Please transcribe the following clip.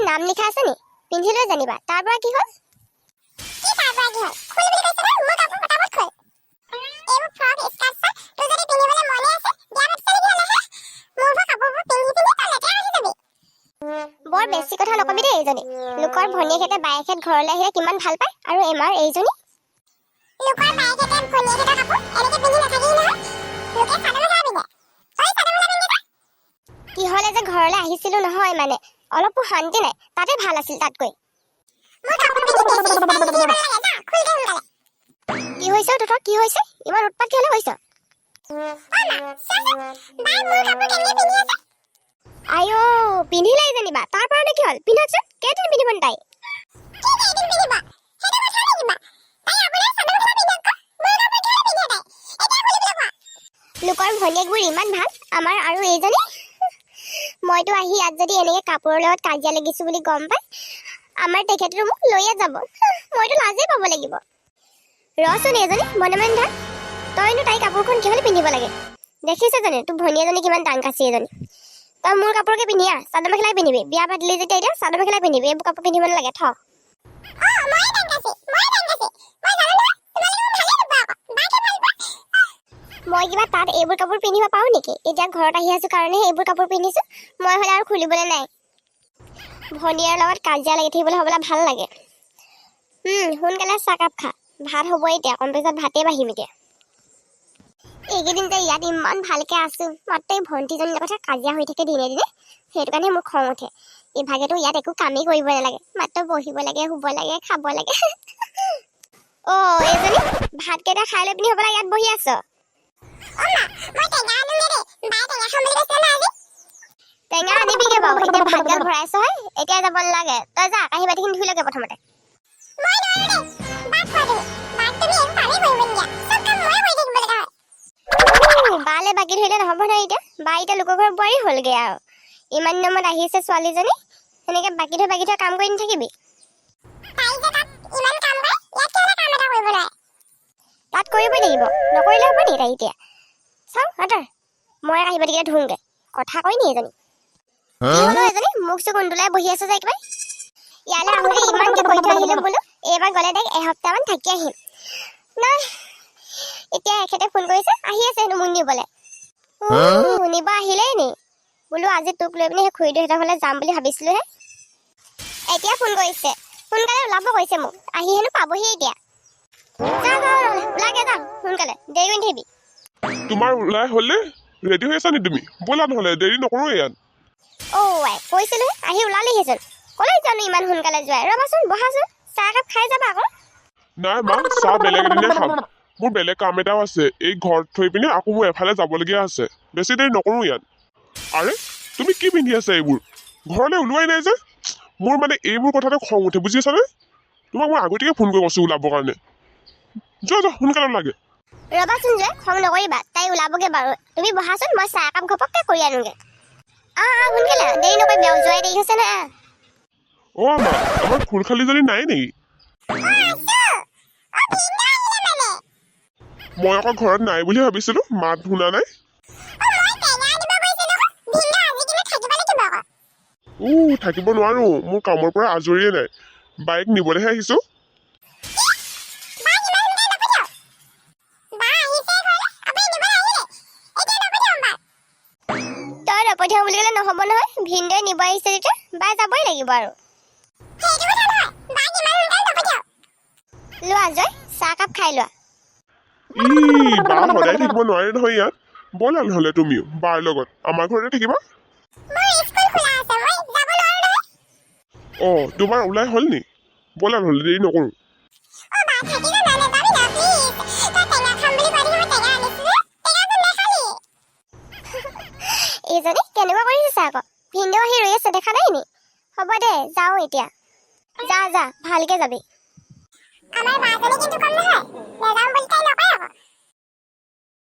নাম লিখা আছে নি পিন্ধিলৈ জানিবা তাৰ পৰা কি হ'ল কি তাৰ পৰা কি হ'ল খুল বুলি কৈছে না মোৰ কাপোৰ পটাপট খুল এইবোৰ ফ্ৰক স্কাৰ্ট চা তোৰ যদি পিন্ধিবলৈ মনে আছে বিয়া পাতিছলি কি হ'লে মোৰ কাপোৰবোৰ পিন্ধি তই লেতেৰা হৈ যাবি বৰ বেছি কথা নকবি দেই এইজনী লোকৰ ভনীয়েকহঁতে বায়েকহঁত ঘৰলৈ আহিলে কিমান ভাল পায় আৰু এমাৰ এইজনী লোকৰ বায়েকহঁতে ভনীয়েকহঁতৰ কাপোৰ এনেকে পিন্ধি নাথাকেই নহয় লোকে চাদৰ মেখেলা পিন্ধে তই চাদৰ মেখেলা পিন্ধি কি হ'লে যে ঘৰলৈ আহিছিলো নহয় মানে অলপো শান্তি নাই তাতে ভাল আছিল তাতকৈ মোৰ কাপোৰ পিন্ধি বেছি ষ্টাইল দিব লাগে যা খুলকে সোনকালে কি হৈছে তহঁতৰ কি হৈছে ইমান উৎপাত কেলে হৈছ বাই মোৰ কাপোৰ কেনেকে পিন্ধি আছে আইও পিন্ধিলাই জানিবা তাৰ পৰা কি হ'ল পিন্ধাচোন কেইদিন পিন্ধিব তাই কি এদিন পিন্ধিব সেইটো কথা নেকিবা তাই আপোনাৰ চাদৰ মেখেলা পিন্ধক মোৰ কাপোৰ কেলে পিন্ধে তাই এতিয়া খুলিবলৈ কোৱা লোকৰ ভনীয়েকবোৰ ইমান ভাল আমাৰ আৰু এইজনী মইতো আহি ইয়াত যদি এনেকে কাপোৰৰ লগত কাজিয়া লাগিছো বুলি গম পাই আমাৰ তেখেতেতো মোক লৈয়ে যাব মইতো লাজেই পাব লাগিব ৰচোন এইজনী মনে মনে থাক তইনো তাই কাপোৰখন কিহলে পিন্ধিব লাগে দেখিছ জানে তোৰ ভনীয়েজনী কিমান টাং কাচি এজনী তই মোৰ কাপোৰকে পিন্ধি আহ চাদৰ মেখেলাই পিন্ধিবি বিয়া পাতিলি যেতিয়া এতিয়া চাদৰ মেখেলাই পিন্ধিবি এইবোৰ কাপোৰ পিন্ধিব নালাগে থ মই জানো মই কিবা তাত এইবোৰ কাপোৰ পিন্ধিব পাওঁ নেকি এতিয়া ঘৰত আহি আছো কাৰণেহে এইবোৰ কাপোৰ পিন্ধিছো মই হ'লে আৰু খুলিবলৈ নাই ভনীয়াৰ লগত কাজিয়া লাগি থাকিবলৈ হ'বলৈ ভাল লাগে সোনকালে চাহকাপ খা ভাত হ'ব এতিয়া কম পিছত ভাতেই বাঢ়িম এতিয়া এইকেইদিন যে ইয়াত ইমান ভালকে আছো মাত্ৰ এই ভণ্টিজনীৰ কথা কাজিয়া হৈ থাকে দিনে দিনে সেইটো কাৰণে মোৰ খং উঠে ইভাগেতো ইয়াত একো কামেই কৰিব নালাগে মাত্ৰ বহিব লাগে শুব লাগে খাব লাগে এইজনী ভাতকেইটা খাই লৈ পিনি হ'বলা ইয়াত বহি আছ টেঙা আনিবিগে বাৰু এতিয়া ভাতগাল ভৰাইছ হয় এতিয়া যাব নালাগে তই যা কাঁহী বাতিখিনি ধুই লগে প্ৰথমতে বালে বাকী ধৰিলে নহ'ব নহয় এতিয়া বা এতিয়া লোকৰ ঘৰৰ বোৱাৰী হ'লগে আৰু ইমান দিনত আহিছে ছোৱালীজনী সেনেকে বাকী থৈ কাম কৰি নাথাকিবি তাত কৰিবই লাগিব নকৰিলে হ'ব নেকি তাই এতিয়া চাওঁ আঁতৰ মই কাঁহী বাতিকেইটা ধুওঁগে কথা কয় নি এজনী কি হ'লো এজনী মুখ চুখ উন্দোলাই বহি আছে যে একেবাৰে ইয়ালৈ আহোঁতে ইমানকে কৈ থৈ আহিলো বোলো এইবাৰ গ'লে তাইক এসপ্তাহমান থাকি আহিম নাই এতিয়া এখেতে ফোন কৰিছে আহি আছে হেনো মোক নিবলৈ নিব আহিলেই নি বোলো আজি তোক লৈ পিনি সেই খুৰীদেউহঁতৰ ঘৰলৈ যাম বুলি ভাবিছিলোহে এতিয়া ফোন কৰিছে সোনকালে ওলাব কৈছে মোক আহি হেনো পাবহি এতিয়া যা ওলাগে যা সোনকালে দেৰি কৰি থাকিবি তোমাৰ ওলাই হ'লে ৰেডি হৈ আছা নি তুমি ব'লা নহ'লে দেৰি নকৰোঁ ইয়াত কৈছিলো আহি ওলালিহেচোন কলৈ জানো ইমান সোনকালে যোৱাই ৰ'বাচোন বহাচোন চাহ একাপ খাই যাবা আকৌ নাই মা চাহ বেলেগ এদিনে খাম মোৰ বেলেগ কাম এটাও আছে এই ঘৰত থৈ পিনে আকৌ মোৰ এফালে যাবলগীয়া আছে বেছি দেৰি নকৰোঁ ইয়াত আৰে তুমি কি পিন্ধি আছা এইবোৰ ঘৰলৈ ওলোৱাই নাই যে মোৰ মানে এইবোৰ কথাতে খং উঠে বুজি আছানে তোমাক মই আগতীয়াকৈ ফোন কৰি কৈছোঁ ওলাবৰ কাৰণে যোৱা সোনকালে লাগে ৰ'বাচোন যে খং নকৰিবা তাই ওলাবগে বাৰু তুমি বহাচোন মই চাহ একাপ ঘপককৈ কৰি আনোগে সোনকালে দেৰি নকৰিবি আৰু যোৱাই দেৰি হৈছে না মা আমাৰ খুলখালিজনী নাই নেকি মই আকৌ ঘৰত নাই বুলি ভাবিছিলো মাত শুনা নাই থাকিব নোৱাৰো মোৰ কামৰ পৰা আজৰিয়ে নাই বাইক নিবলৈহে আহিছো তই নপঠিয়াও বুলি ক'লে নহ'ব নহয় ভিনদেউৱে নিব আহিছে যেতিয়া বাই যাবই লাগিব আৰু লোৱা জয় চাহকাপ খাই লোৱা বা সদায় থাকিব নোৱাৰে নহয় ইয়াত ব'লা নহ'লে তুমিও বাৰ লগত আমাৰ ঘৰতে থাকিবা তোমাৰ ওলাই হ'ল নি ব'লা নহ'লে দেৰি নকৰোঁ এইজনী কেনেকুৱা কৰিছে আকৌ ভিনদেউ আহি ৰৈ আছে দেখা নাই নি হ'ব দে যাওঁ এতিয়া যা ভালকে যাবি আমাৰ বাজনী কিন্তু কম নহয় নেযাম বুলি তাই নকয় আকৌ